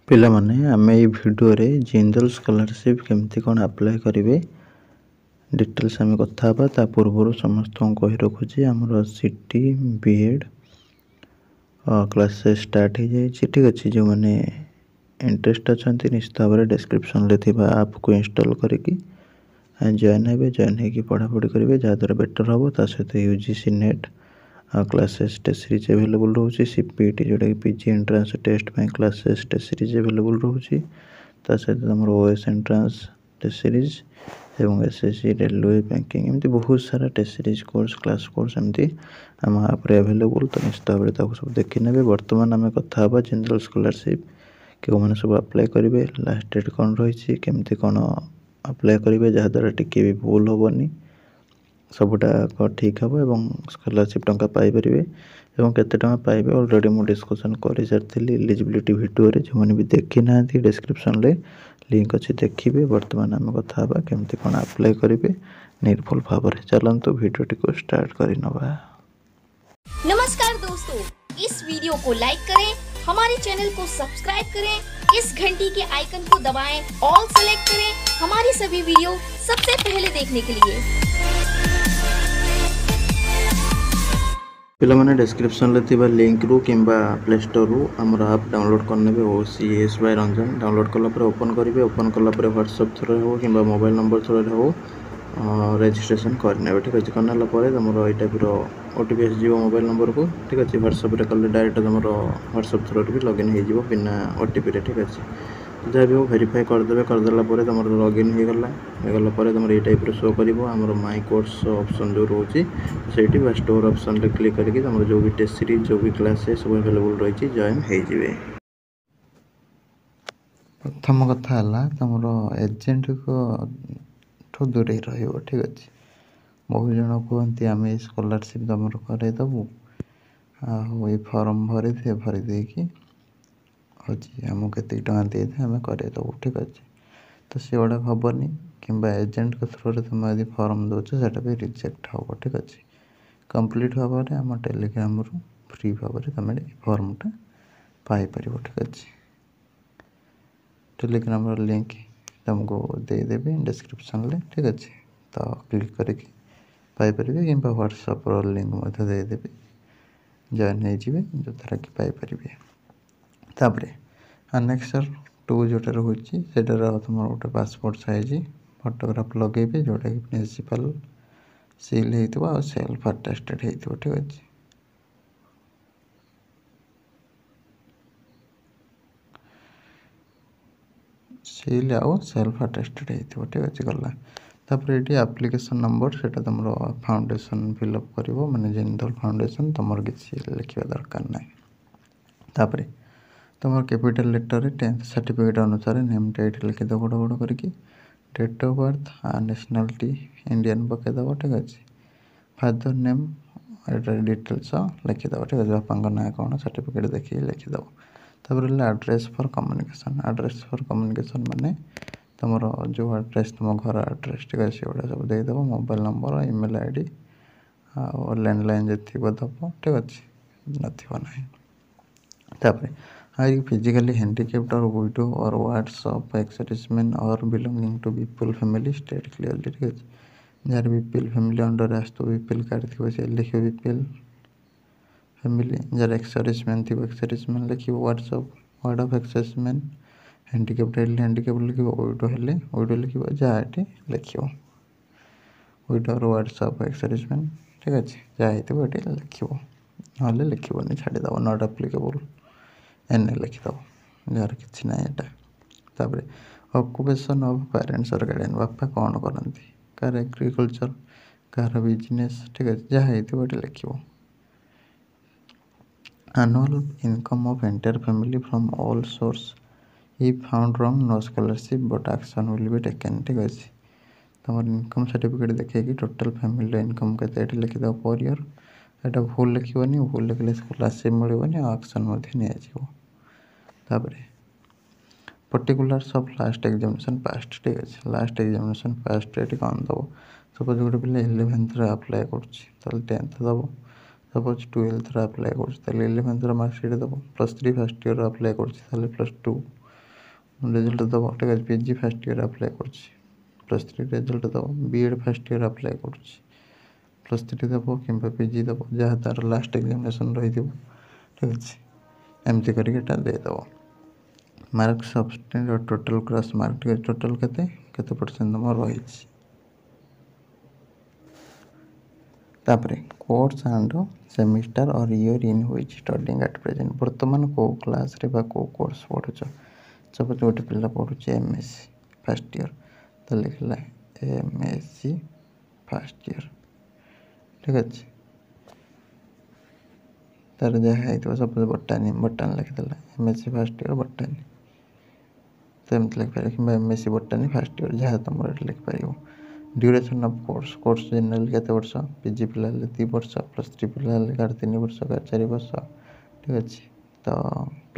ପିଲାମାନେ ଆମେ ଏଇ ଭିଡ଼ିଓରେ ଜିନ୍ଦଲ ସ୍କଲାରସିପ୍ କେମିତି କ'ଣ ଆପ୍ଲାଏ କରିବେ ଡିଟେଲ୍ସ ଆମେ କଥା ହେବା। ତା ପୂର୍ବରୁ ସମସ୍ତଙ୍କୁ କହି ରଖୁଛି ଆମର ସିଟି ବିଏଡ଼୍ କ୍ଲାସେସ୍ ଷ୍ଟାର୍ଟ ହେଇଯାଇଛି। ଠିକ୍ ଅଛି, ଯେଉଁମାନେ ଇଣ୍ଟରେଷ୍ଟ ଅଛନ୍ତି ନିଶ୍ଚିତ ଭାବରେ ଡେସ୍କ୍ରିପ୍ସନ୍ରେ ଥିବା ଆପ୍କୁ ଇନଷ୍ଟଲ୍ କରିକି ଜଏନ୍ ହେବେ। ଜଏନ୍ ହେଇକି ପଢ଼ାପଢ଼ି କରିବେ, ଯାହାଦ୍ୱାରା ବେଟର୍ ହେବ। ତା ସହିତ UGC net classes test series available रोचे। सीपीटी जोटा कि पीजी एंट्रांस टेस्ट में क्लासेस टेस्ट सीरीज अवेलेबल रोचे। सहित आम ओएस एंट्रांस टेस्ट सीरीज एवं एसएससी रेलवे बैंकिंग एमती बहुत सारा test series course class course एमती आम आप्रे अवेलेबल। तो निश्चित भाव सब देखी ने। बर्तमान आम कथा जनरल स्कॉलरशिप क्यों मैंने सब अप्लाई करेंगे, लास्ट डेट कौन रही केमती कौन अप्लाई करेंगे जहाद्वारा टी भी भूल हेनी, सबुटा ठीक हे और स्कॉलरशिप टंका पाइपर और केते टंका पाइबे ऑलरेडी मु डिस्कशन कर सारी एलिजिबिलिटी वीडियो रे। जो मैंने भी देखी ना डिस्क्रिप्शन रे लिंक अच्छी देखिए। बर्तमान आम कथा केमती कौन अप्लाई करेंगे निर्भुल भाव में। चलते वीडियो को स्टार्ट करनवा। नमस्कार दोस्तों, इस वीडियो को लाइक करें, हमारे चैनल को सब्सक्राइब करें, इस घंटी के आइकन को दबाएं, ऑल सेलेक्ट करें हमारी सभी वीडियो सबसे पहले देखने के लिए। पिला माने डिस्क्रिप्शन रे थिबा लिंक रू किंबा प्ले स्टोर रू हमर ऐप डाउनलोड करनेबे। OCS बाय रंजन डाउनलोड कला पर ओपन करिवे। ओपन कला पर व्हाट्सएप थ्रू हो किंबा मोबाइल नंबर थ्रू हो रजिस्ट्रेशन करनेबे। ठीक अछि, करनेला परे हमर एई टाइप रो ओटीपी आसी जीवो मोबाइल नंबर को। ठीक अछि, व्हाट्सएप रे कले डायरेक्ट हमर व्हाट्सएप थ्रू भी लॉगिन हो जीवो बिना ओटीपी रे। ठीक अछि, जहाँ भी हो वेरीफाई करदेवे। करदेला परे तुम लॉगिन हो गला परे तुम ये टाइप शो कर माई कोर्स ऑप्शन जो रोचे से स्टोर ऑप्शन रे क्लिक करके तुम जो भी टेस्ट सीरीज जो भी क्लासेस सब अवेलेबल रही जॉइन हो। प्रथम कथा तुम एजेंट को दूरे रही। ठीक अच्छे, बहुत जन कहते आम स्कॉलरशिप तुम करदेबू ये फॉर्म भरी दे भरी देकी आमको केत टाँग दे आम करदेबू। ठीक अच्छे, तो सी गुड़ा हेनी कि एजेंट के थ्रू तुम यदि फॉर्म दौच से भी रिजेक्ट हम। ठीक अच्छे, कंप्लीट भाव में आम टेलीग्राम रु फ्री भाव में तुम फॉर्मटा पाइपर। ठीक अच्छे, टेलीग्राम लिंक तुमको देदेवी डिस्क्रिप्शन में। ठीक अच्छे, तो क्लिक करके पाइपर कि व्हाट्सएप लिंक देदेवी, जॉइन हो जो द्वारा कि पाइपर। तापर अनेक्सर 2 जोटा रोचे से तुम गोटे पासपोर्ट साइज फोटोग्राफ लगे जोटा कि प्रिंसिपल सील हो सेल्फ अटेस्टेड हो। ठीक अच्छे, सील आउ सेल्फ अटेस्टेड हो। ठीक अच्छे, गला तापर ये एप्लिकेशन नंबर से तुम फाउंडेशन फिलअप कर माने जिंदल फाउंडेशन तुम किसी लिखा दरकार ना। तापर तुम कैपिटल लेटर रे 10th सर्टिफिकेट अनुसार नेम डेट लिखिद बड़ बड़ करके, date of birth nationality Indian पकईदेव। ठीक अच्छे, फादर नेम डिटेल्स लिखिदेव। ठीक अच्छे, बापा ना कौन सर्टिफिकेट देखिए लिखिदेव। तापर address for communication, address for communication माने तुम जो एड्रेस तुम घर एड्रेस। ठीक अच्छे, गुड़ा सब देदेव। Mobile number email ID landline जो थी दब। ठीक अच्छे, ना। तापर Are you physically handicapped or widow or wards of ex-servicemen or belonging to BPL family? State clearly। ठीक है, जार BPL family अंडर आस तो BPL कार्ड थी से लिखो BPL family, जार ex-servicemen थी ex-servicemen लिखो, wards of ex-servicemen, handicapped हेल्ले handicapped लिखो, widow हेल्ले widow लिखो, जहाँ लिखो widow और wards of ex-servicemen। ठीक अच्छे, जहाँ लिखो ना लिखोनी छाड़ीदेव, नॉट एप्लिकेबल एन लिखिदेव, जार कि ना यहाँ। तापर ऑक्युपेशन ऑफ पेरेंट्स और गार्डियन, बापा कौन करती, कार एग्रीकल्चर कार बिजनेस। ठीक है, जहाँ ये लिखो। Annual income of entire family from all source, if found wrong no scholarship but action will be taken. ठीक अच्छे, तुम इनकम सर्टिफिकेट देखिए टोटल फैमिली इनकम के लिखिदेव पर ईयर। यहाँ भूल लिखनी, भूल लिखले स्कॉलरशिप मिलनी, एक्शन तापर particulars of last examination past. ठीक अच्छे, लास्ट एग्जामिनेशन पास्ट ये कौन दब, सपोज गोटे पिला 11th अप्लाई कर 10th दब, सपोज 12th अप्लाई कर 11th मार्कसीट दब, +3 फर्स्ट ईयर अप्लाई कर +2 रेजल्ट दब ठीक है पीजी फास्ट ईयर अप्लाई कर+3 रेजल्ट दब बीएड फास्ट ईयर अप्लाई कर+3 दब कि पीजी दब जहाँ तार लास्ट एग्जामिनेशन रही ठीक अच्छे एमती करके देदेव मार्क सब्सटेंट टोटल क्रॉस मार्क ठीक टोटल केते परसेंट तुम रही कोर्स एंड सेमिस्टर और year in which studying at present बर्तमान को क्लास रे बा को कोर्स पढ़ुछ सपोज गोटे पिला पढ़ुचे एमएससी फर्स्ट ईयर तो लिखला एमएससी फर्स्ट ईयर ठीक अच्छे तार जहाँ सपोज बटानी लिखिदेला एमएससी फर्स्ट ईयर बटानी तो एमती लिखिपार कि एमएससी बटानी फर्स्ट ईयर जहाँ तुम ये लिखिपर ड्यूरेशन ऑफ कोर्स जनरल केते वर्ष पीजी पिला 2 वर्ष +3 पिला 3 वर्ष 4 वर्ष ठीक अच्छे तो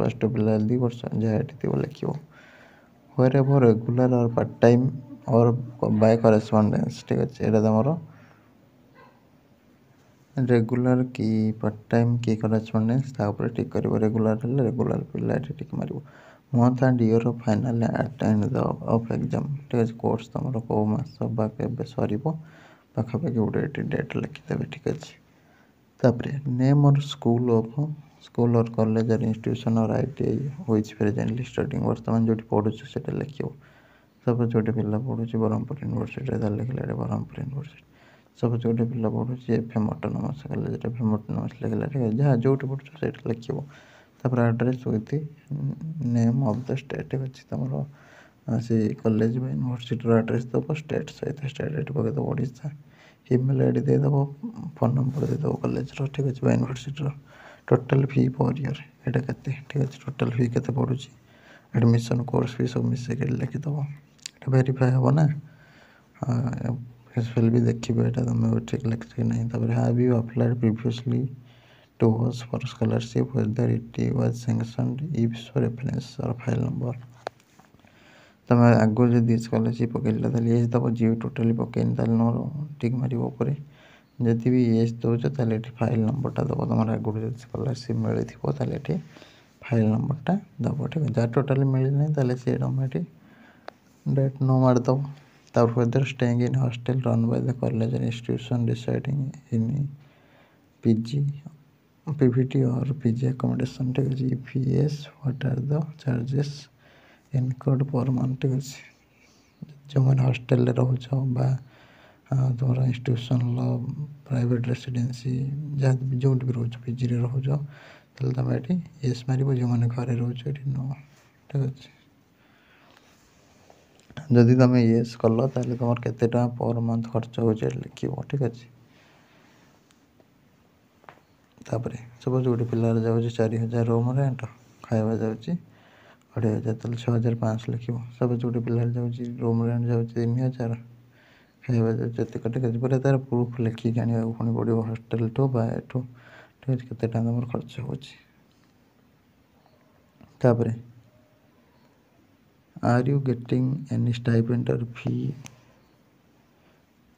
+2 पिला 2 वर्ष जहाँ ये लिख वेर एवर रेगुलर और पार्ट टाइम और बाय करेस्पॉन्डेंस ठीक अच्छे यहाँ तुम रेगुलर कि पार्ट टाइम कि करेस्पॉन्डेंस टिक कर रेगुलर रेगुलर पिला टिक मार month and year of final attend the of exam ठीक अच्छे कोर्स तुम कौ मास सर पाखापाखि गोटे डेट लिखिदेवे ठीक अच्छे तापर नेम और स्कूल और कॉलेज और इंस्टीट्यूशन और आईटीआई व्हिच प्रेजेंटली स्टडिंग वर्तमान जो पढ़ुछ से लिख सपोज गोटे पिला पढ़ुचे ब्रह्मपुर यूनिवर्सिटी लिखला ब्रह्मपुर यूनिवर्सिटी सपोज गोटे पिला पढ़ुचे FM autonomous college FM autonomous लिखला ठीक है जहाँ जो पढ़ुछ से लिख तापर address with name of the state ठीक अच्छे तुम से कॉलेज यूनिवर्सिटी एड्रेस दब स्टेट सहित स्टेट पकईदेव ओडिशा ईमेल आईडी देदेव फोन नंबर देदेव कॉलेज ठीक अच्छे university total fee per year यहाँ के ठीक अच्छे टोटल फी के पड़ुची एडमिशन कोर्स फी सब मिसेक लिखिदेव ये भेरीफाए हम ना फिल भी देखिए यहाँ तुम ठीक लिख ना तब have you applied previously to us for scholarship whether it was sanctioned if so reference or file number तुम आगु जब स्कॉलरशिप पकड़ा ये दब जी टोटाली पकईन नो टिक मार जदि भी ये दौच ये फाइल नंबरटा दब तुम आगु जो स्कॉलरशिप मिली ये फाइल नंबरटा दब ठीक है जहाँ टोटाली मिलना सी तुम ये डेट नो मारदब तब whether staying in hostel run by the college institution deciding in PG PVT और पीजी अकोमोडेशन ठीक है ईपीएस what are the charges incurred per month ठीक अच्छे जो मैंने हॉस्टेल रोच तुम इंस्टीट्यूशन प्राइवेट रेसिडेंसी जहाँ जो भी रोच पीजी रोच तुम ये येस मार जो मैंने घरे रोच नो ठीक अच्छे जदि तुम येस कल तुम केते पर मंथ खर्च हो लिख ठीक अच्छे तापर सपोज गोटे पिलार जाऊँ 4000 रूम रेंट खाଇବା जाऊँगी 2500 तो 6500 लिख सपोज गोटे पिलार जाऊँ रूम रेंट जाऊँ 3000 खाଇବା जाऊँ ठीक है पूरा तार प्रूफ लिखिक आने पुणी पड़ो हॉस्टेल ठू बायठू ठीक है केते तुम खर्च होपर are you getting any stipend और फी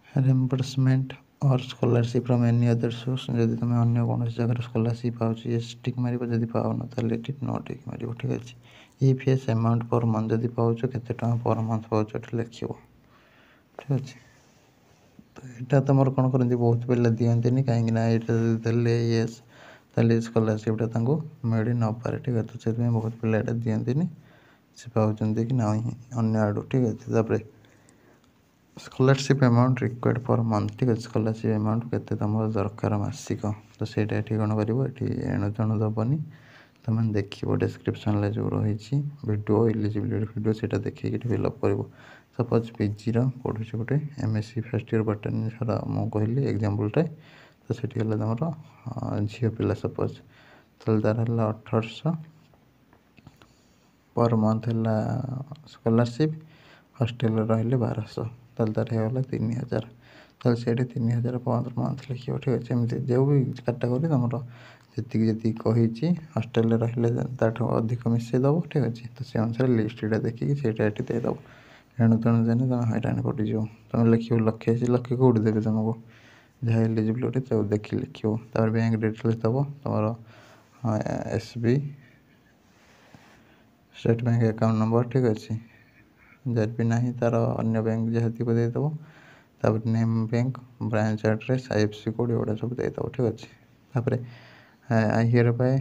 रिम्बर्समेंट और scholarship from any other source जदि तुम अन्य कौन जगह स्कॉलरशिप पाँच ये टिक मार जब पाऊन तो ठीक नो टिक मार ठीक अच्छे ईपीएस अमाउंट पर मंथ जब पाँच के पर मंथ पाँच लिख ठीक अच्छे तो यहाँ तुम कौन करती बहुत पिला दिखती कहीं देले येस स्कॉलरशिपटा मिल न पारे ठीक है तो से बहुत पिला यहाँ दिखती से पाँच कि ना अन्य आड़ू ठीक अच्छे तापर स्कॉलरशिप अमाउंट रिक्वायर्ड पर मंथ ठीक है स्कॉलरशिप अमाउंट केते तुम दरकार मासिक तो सहीटा ये कौन कर एणु तेणु दबनी तुम देख डिस्क्रिप्शन जो रही वीडियो एलिजिबिलिटी वीडियो से देखिए फिलअप कर सपोज पीजी पढ़ुचे गोटे एमएससी फर्स्ट ईयर बटन सारा मुझे कहली एग्जाम्पलटा तो से तुम झील पिला सपोज तो तार 1800 पर मंथ है स्कॉलरशिप हॉस्टेल रही 1200 तार होगा 3000 तो से 3000 पर मंथ लिख ठीक अच्छे एमती जो भी कैटेगोरी तुम जी कही हॉस्टेल रही अधिक मिसेदब ठीक अच्छे तो से अनुसार लिस्टा देखिए सीटा ये देदेव एणु तेणु देने तुम हईराण पड़ज तुम लिख लक्षे लक्षे कौट देवे तुमको जहाँ एलिजिबिलिटी तो देखिए लिख बैंक डिटेल्स दब तुम SB state bank account number ठीक अच्छे जर भी ना तार अन्य बैंक जहाँ थी देदेव तापर name bank branch address IFSC code एगुड़ा सब देदेव ठीक अच्छे तापर I hereby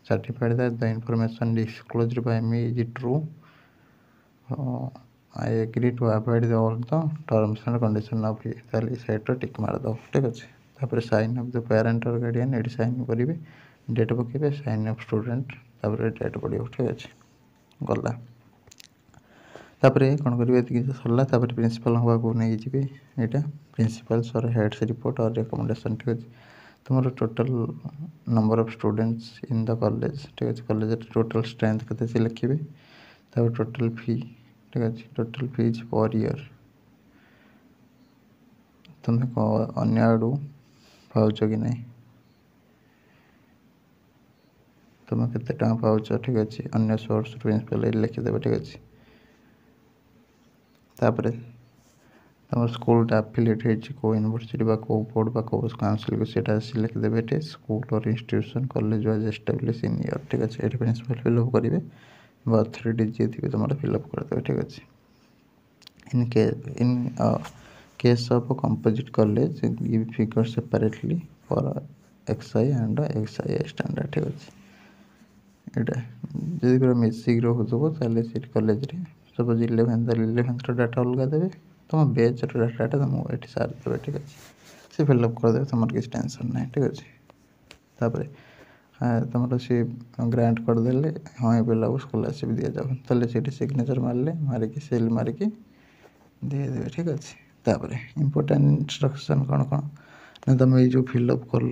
certified that the information disclosed by me is true I agree to avoid the all the terms and condition of ये साइट टिक मारदेव ठीक अच्छे तापर sign of the parent or guardian ये sign करेंगे date पकेबे sign of student तापर date पड़ो ठीक अच्छे गला तापर कौन करेंगे ये सरला तापर प्रिंसिपल हवा को नहीं जी यहाँ प्रिंसिपल्स और हेड्स रिपोर्ट और रिकमेंडेशन ठीक अच्छे तुम total number of students in the college ठीक अच्छे कॉलेज टोटल स्ट्रेंथ के लिखे तापर टोटल फी ठीक अच्छे टोटल फीज पर ईयर तुम्हें अन्य आड़ू पाच कि नहीं तुम्हें केते टाँग पाच ठीक अच्छे अन्य सोर्स प्रिंसिपल लिखिदेव ठीक अच्छे तापर तुम स्कूल आफिलिएट हो यूनिवर्सिटी को बोर्ड को काउंसिल को सीटा लिखिदेवे ये स्कूल और institution college was establish in year ठीक अच्छे ये प्रिंसिपल फिलअप करेंगे अथॉरिटी जी थी तुम फिलअप करदे ठीक अच्छे in case of composite college give figure separately for XI and XI standard ठीक अच्छे यहाँ जदि पूरा मिसिक हो से कॉलेज सपोज 11th डाटा अलग देवे तुम बैच डाटा तुमको ये सार देवे ठीक अच्छे सी फिलअप करदे तुम किसी टेंशन ना ठीक अच्छे तापर तुम सी ग्रांट करदे हाँ ये पिला को स्कॉलरशिप दि जाओ तेल से सिग्नेचर मारे मारिकी सेल मारिकी देदेवे ठीक अच्छे तापर इम्पोर्टेंट इंस्ट्रक्शन कौन कौन ना तुम ये जो फिलअप कर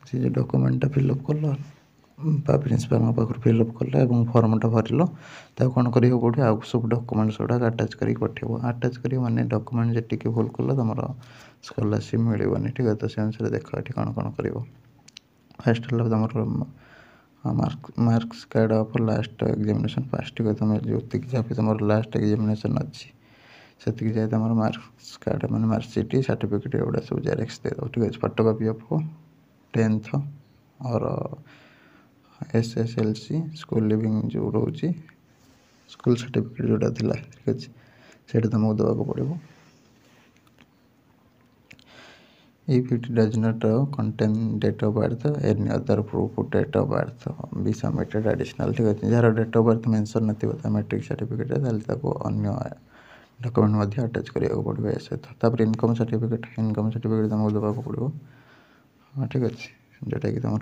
से जो डॉक्यूमेंटा फिलअप कल प्रिंसिपल पाखर फिलअप कल फर्मटा भरल तो कौन कर पड़े आउ सब डॉक्यूमेंट्स गुड़ा अटैच कर पठेब अटैच कर माने डॉक्यूमेंट जी भूल कल तुम स्कॉलरशिप मिलनी ठीक है तो से अनुसार देख ये कौन कौन कर फास्ट तुम marks card of last examination पास ठीक है तुम जो जहाँ तुम लास्ट एग्जामिनेशन अच्छी से जाए तुम मार्क्स कार्ड मैंने मार्कशीट सर्टिफिकेट एगुड़ा सब जेरक्स दे दो ठीक है फोटोकॉपी ऑफ 10th और SSLC स्कूल लिविंग जो रोचे स्कूल सर्टिफिकेट जोटा थिला ठीक अच्छे से तुमको देवाक पड़ो if it does not contain date of birth any other proof date of birth be submitted additional ठीक अच्छे जार डेट ऑफ बर्थ मेंशन नथिबो मैट्रिक सर्टिफिकेट अन्य डॉक्यूमेंट अटैच करिया पड़ो ए सहित इनकम सर्टिफिकेट तुमको देवाक पड़ो हाँ ठीक अच्छे जोटा कि तुम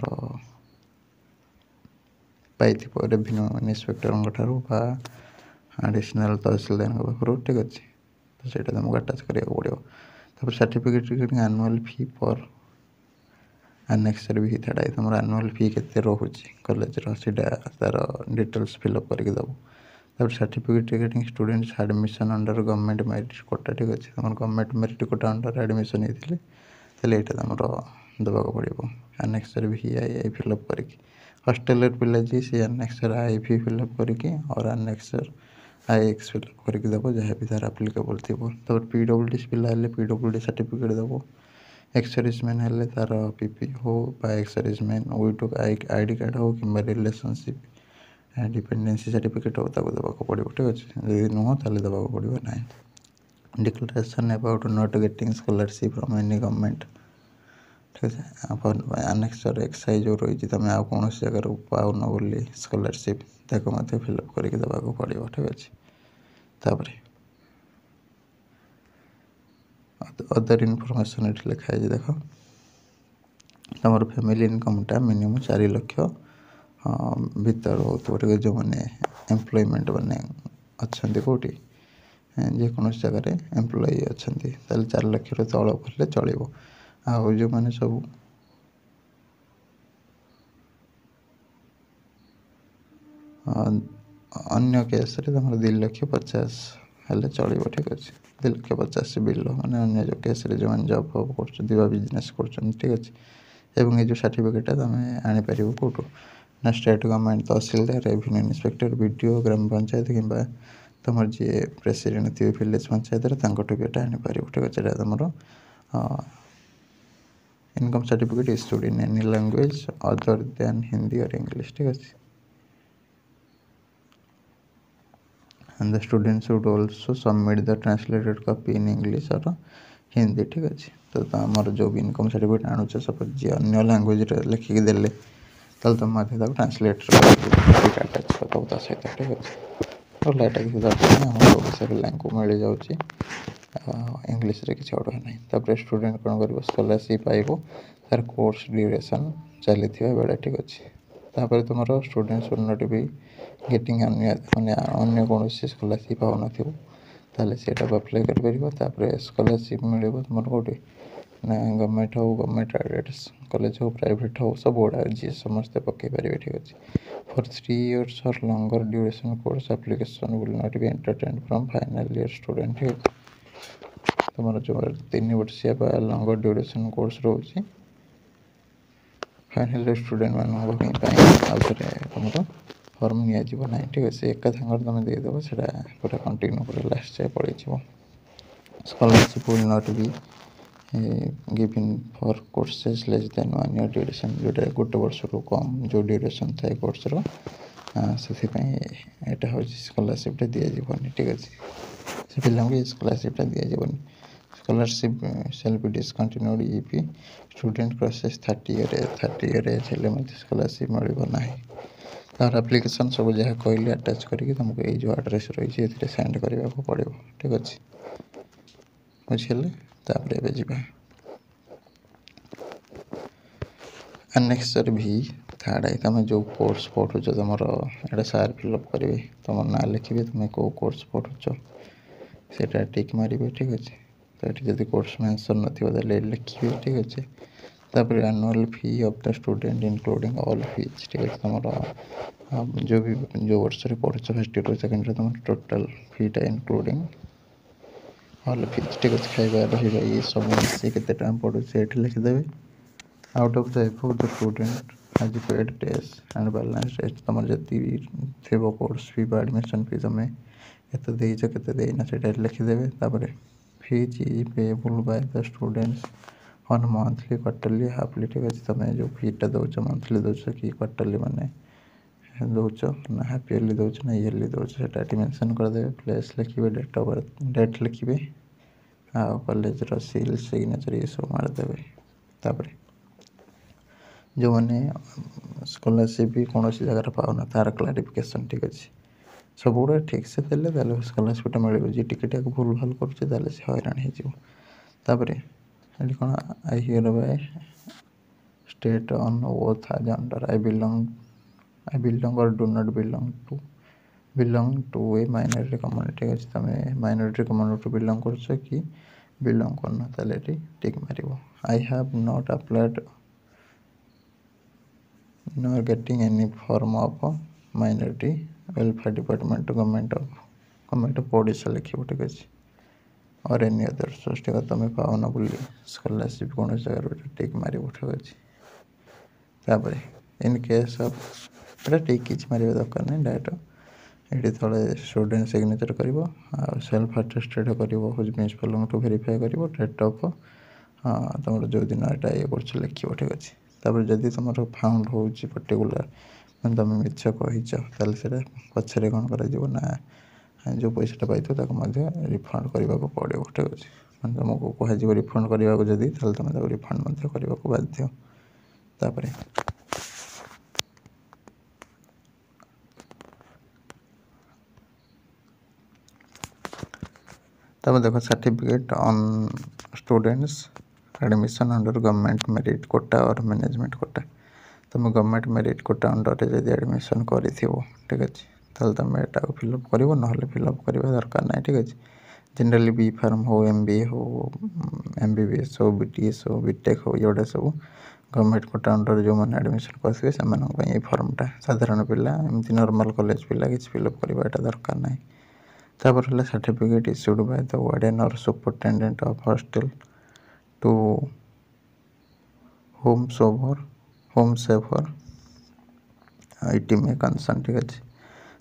पाई रेवेन्यू इन्स्पेक्टर ठारू एडिशनल तहसीलदार पाखर ठीक अच्छे तो सही तुमको अटैच करिया पड़ो तापर सर्टिफिकेट रिगार्डिंग एनुअल फी पर एनेक्सर भी था तुम एनुअल फी के रोचे कॉलेज तार डिटेल्स फिलअप करके देव तापर certificate regarding students admission under government merit quota ठीक अच्छे तुम government merit quota under admission होते ये तुम देवाक पड़ो एनेक्सर भी आई फिलअप करके हॉस्टेलर पिला जी सी एनेक्सर आई फी फिलअप करके और एनेक्सर IX फिलअप करके देव जहाँ भी तार आप्लिकेबल थी तब PWD पिला PWD सर्टिफिकेट देव एक्सर्विसमैन है तार PP हो एक्सर्विसमैन विथ ID कार्ड हो कि रिलेशनशिप डिपेंडेंसी सर्टिफिकेट हो देवाक पड़ो ठीक अच्छे यदि नुह तो देवाक पड़ो ना declaration about not getting scholarship from any government ठीक है एनेक्सर XI जो रही तुम आ कौन जगह पाउन बोली स्कॉलरशिप ताको फिलअप करके देवाक पड़ो ठीक अच्छे तापर अदर इनफॉरमेशन ये लिखाई देख तुम फैमिली इनकमटा मिनिमम 4 लाख भीतर हो ठीक जो मैंने एम्प्लॉयमेंट मैंने अच्छा कौटी जेकोसी जगह एम्प्लॉय अच्छा 4 लाख तल कले चलो आउ जो मैंने सब अन्य केस तुम 2,50,000 हेल्ले चलो ठीक अच्छे 2,50,000 बिल मैंने अन्य जो केस जो मैंने जॉब फब कर बिजनेस कर ठीक अच्छे एवं ये जो सर्टिफिकेट तुम आनीपर कौटू ना स्टेट गवर्नमेंट तहसीलदार रेवेन्यू इन्स्पेक्टर BDO ग्राम पंचायत कि तुम जी प्रेसिडेंट थी विलेज पंचायत भी आनीपर ठीक अच्छे तुम income certificate issued in any language other than Hindi और इंग्लिश ठीक अच्छे and the students should also submit the translated copy in English or Hindi ठीक अच्छे। तो आमर जो भी इनकम सर्टिफिकेट आणुच सपोज जी अन्य लांगुएज लिखिकी देले तुम ट्रांसलेट अटाच कर सहित ठीक अच्छे। तो लाइट किसी दरकार नहीं आम ओडिशा पिला मिल जाऊँगी इंग्लीश किसी अड़ुआ ना। तापर स्टूडेंट कौन कर स्कॉलरशिप पाइब तार कोर्स ड्यूरेशन चली बेले ठीक अच्छे। तापर तुम students should not be getting अन्य कौन स्कॉलरशिप पाऊन ताले सेटा अप्लाई कर स्कॉलरशिप मिले तुम कौटे ना गवर्नमेंट हो गवर्नमेंट एडेड कॉलेज हो प्राइवेट हो सब गुड़ा जी समस्ते पकई पारे ठीक अच्छे। फॉर 3 years और longer duration course application will not be entertained from final year student ठीक अच्छे। तुम जो 3 वर्षिया लॉन्गर ड्यूरेशन कोर्स रोचे फाइनल ईयर स्टूडेंट मानते तुम फॉर्म निजी ना ठीक अच्छे। एक सागर तुम देदेव से पूरा कंटिन्यू पूरा लास्ट जाए पड़े। Scholarship will not be given for courses less than 1 year duration जोटा गोटे वर्ष रू कम जो ड्यूरेशन थाए कोर्स से हूँ स्कॉलरशिप दिजानी ठीक अच्छे। से पिला स्कॉलरशिप दिजानी scholarship shall be discontinued if student crosses 30 year age scholarship मिलना। तार एप्लिकेशन सब जहाँ कहली अटैच करके तुमको ये जो एड्रेस रही है सेंड करने को पड़ो ठीक अच्छे बुझे। तापर जा नेक्स्ट भी थर्ड आई तुम जो कोर्स पढ़ुच तुम एटा सार फिलअप करेंगे तुम ना लिखे तुम कौ कोर्स पढ़ुच से टिक मारे ठीक अच्छे। तो ये जब कोर्स मेंशन ना लिखे ठीक अच्छे। तापर annual fee of the student including all fees ठीक है। तुम जो भी जो वर्ष पढ़ुच फर्स्ट ईयर सेकेंड ईयर तुम total FITA including all fees ठीक अच्छे। खाଇବା रहा ये सब मिसे के पड़ू ये लिखिदेवे। Out of the above the student has paid test and balance test तुम जी थी कोर्स फी एडमिशन फी तुम एत देच के लिखिदेवे। तापर fees is payable by the students on monthly quarterly halfly ठीक अच्छे। तुम जो फीटा दौच मंथली दौच कि क्वार्टरली माने दौच ना हाफ ईयरली दौच ना ईयरली दौच से मेंशन करदे। प्लेस लिखे डेट ऑफ बर्थ डेट लिखे कॉलेज सील सिग्नेचर ये सब मारदेवे। तापर जो मैंने स्कॉलरशिप भी कौन जगह पाऊना तार क्लारिफिकेशन ठीक अच्छे सब गुड़ा ठीक से देले स्कॉलरशिप मिले। जी टिके भूल भाल कर हैरान होपर ये कौन I hereby state on oath as under I belong or do not belong to a minority community अच्छे। तुम माइनॉरिटी कम्युनिटी बिलोंग कर कि बिलोंग करना ताले टिक मार। I have not applied nor getting any form of minority welfare department government of Odisha लिखे ठीक अच्छे। और एनी अदर सोर्स ठीक तुम पाओन बोली स्कॉलरशिप कौन जगह टिक मार ठीक अच्छे। तापर इन केस ऑफ टिक किसी मारे दरकार नहीं डायरेक्ट ये तले स्टूडेंट सिग्नेचर कर सेल्फ अटेस्टेड कर प्रिंसिपल टू वेरीफाई कर डेट ऑफ तुम जो दिन यहाँ ये कर लिख ठीक अच्छे। तापर जदि तुम फाउंड हो पर्टिकुलर मैं तुम मिछ कही पचर कौन कर जो पैसा पाई रिफंड करने को पड़ो ठीक अच्छे। मैं तुमको कह रिफंड करने को जदि तुम रिफंड करने को बाध्य। तापर तब देखो certificate on students admission under government merit quota और मैनेजमेंट कोटा तुम गवर्नमेंट मेरिट कोटा अंडर जब एडमिशन कर ठीक अच्छे तुम यहाँ फिलअप कर ना फिलअप करवा दरकार ना ठीक अच्छे। जनरली बी फार्म हो MBA हो MBBS हो BTS हो बीटेक हो ये सब गवर्नमेंट कोटा अंडर जो मैंने एडमिशन करेंगे से फर्मटा साधारण पिला एमती नॉर्मल कॉलेज पिला कि फिलअप करवा दरकार ना। तापर है certificate issued by the warden or superintendent of hostel to whomsoever IT में कंसर्न ठीक अच्छे।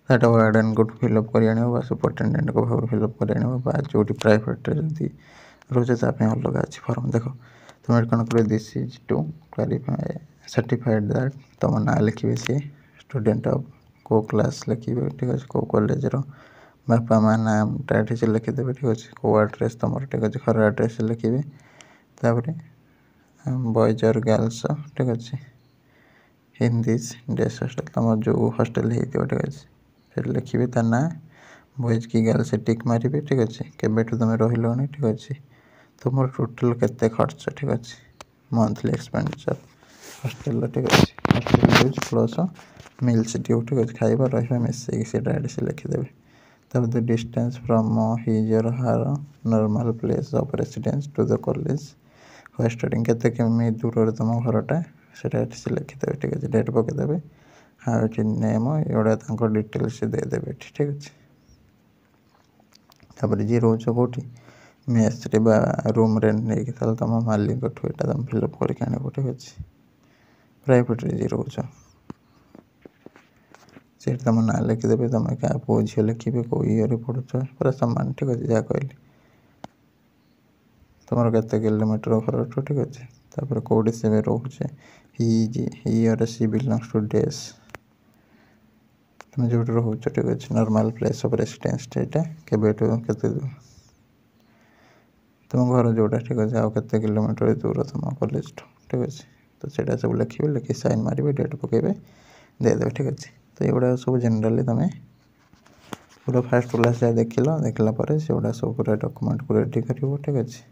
दैट वार्डन को फिलअप कर सुपरिटेंडेंट को भाव फिलअप कर जो प्राइवेट जब रोचे अलग अच्छी फॉर्म देख तुम कौन कर this is to clarify certified that तुम ना लिखे सी स्टूडेंट ऑफ को क्लास लिखे ठीक अच्छे को कॉलेज बापा माँ नामटा ये से लिखिदेवे ठीक अच्छे कौ आड्रेस तुम ठीक अच्छे घर आड्रेस लिखे तापर बॉयज और गर्ल्स ठीक अच्छे हिंदी डेस हॉस्टल तुम जो हॉस्टल हो ठीक अच्छे लिखे ता ना बॉयज की गर्ल्स टिक मारे ठीक अच्छे केबेठू तुम रही ठीक अच्छे तुम टोटाल केते खर्च ठीक अच्छे मंथली एक्सपेंडिचर हॉस्टल ठीक अच्छे hostel use plus mills due ठीक अच्छे खाଇବା रहा मिसेक से लिखिदेवे तब the distance from his or her normal place of residence to the college first starting केते केमी दूर तुम घरटा से लिखिदेवे ठीक अच्छे डेट पकईदेवे हाउ इट नेम एगुड़ा डिटेल्स देदेवे ठीक अच्छे तापर जी रोच कौटी मेस रे रूम रेंट नहीं तुम मालिक तुम फिलअप करके आने ठीक अच्छे प्राइवेट जी रोच से तुम ना लिखिदेवे तुम क्या पु झी लिखे कौ ये पढ़ुच पूरा सामान ठीक अच्छे जहाँ कहली तुम के किलोमीटर घर ठीक अच्छे तापर कौटी से रोचे ही और सी बिलोंग्स टू डेस तुम जो रोच ठीक अच्छे नॉर्मल प्लेस ऑफ रेसिडेंस के तुम घर जोटा ठीक अच्छे आउ के किलोमीटर दूर तुम कॉलेज ठीक अच्छे तो सेटा सब लिखे लिखी साइन मारे डेट पकड़े देदेवे ठीक अच्छे तो ये सब जनरली तुम पूरा फास्ट क्लास जाए देखला पर से गुड़ा सब पूरा डॉक्यूमेंट को रेडी कर ठीक अच्छे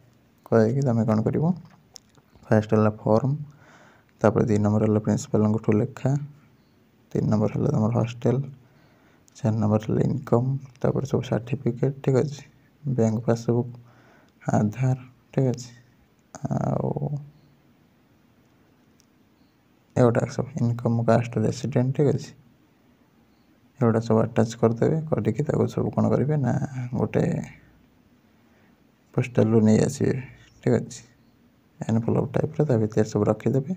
कहीकि तुम कौन कर फास्ट है फॉर्म तापर 2 नंबर है प्रिंसिपल लेखा 3 नंबर है तुम हॉस्टल 4 नंबर है इनकम तापर सब सर्टिफिकेट ठीक अच्छे बैंक पासबुक आधार ठीक अच्छे एगुड़ा सब इनकम कास्ट रेसिडेंट ठीक अच्छे एगुड़ा सब आटाच करदे करके सब कौन करेंगे ना गोटे पोस्टाल नहीं आसवे ठीक अच्छे एनवलप टाइप भितर सब रखिदेवे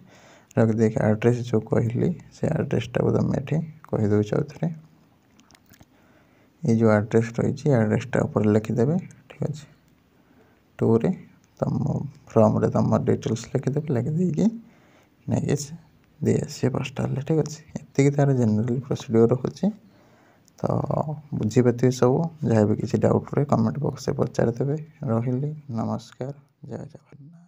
रखिदे आड्रेस जो कहली से आड्रेसटा को तुम ये कहीदे थे ये जो आड्रेस रही आड्रेसटा ऊपर लिखिदेवे ठीक अच्छे 2 रे तुम फ्रॉम रे तुम डिटेल्स लिखिदेवे लिखिदे नहीं दे आसे पोस्टाल ठीक अच्छे ये तार जनरल प्रोसीड्योर होची तो बुझीपे सब जहाँ भी किसी डाउट रहे कमेंट बॉक्स से पचार देवे रही नमस्कार जय जगन्नाथ।